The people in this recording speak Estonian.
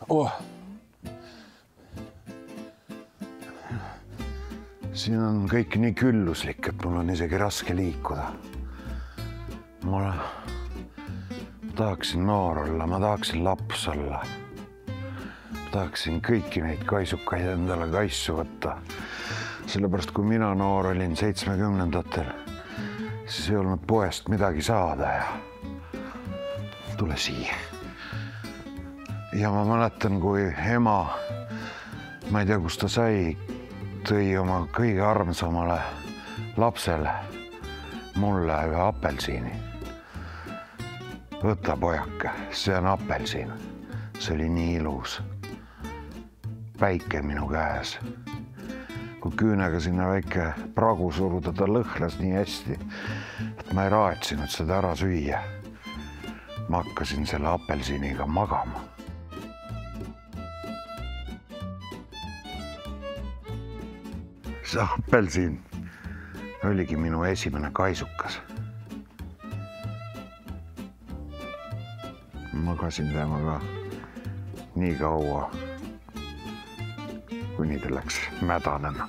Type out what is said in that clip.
Oh. Siin on kõik nii külluslik, et mul on isegi raske liikuda. Ma tahaksin noor olla, ma tahaksin laps olla. Tahaksin kõiki neid kaisukaid endale kaisu võtta. Sellepärast, kui mina noor olin 70-ndatel, siis ei olnud poest midagi saada ja tule siia. Ja ma mäletan, kui ema, ma ei tea, kus ta sai, tõi oma kõige armsamale lapsele mulle ühe apelsiini. Võta pojake, see on apelsiin. See oli nii ilus. Päike minu käes. Kui küünega sinna väike pragu suruda, ta lõhnas nii hästi, et ma ei raatsinud seda ära süüa. Ma hakkasin selle apelsiiniga magama. See apelsiin oligi minu esimene kaisukas. Magasin temaga nii kaua, kuni ta läks mädanema.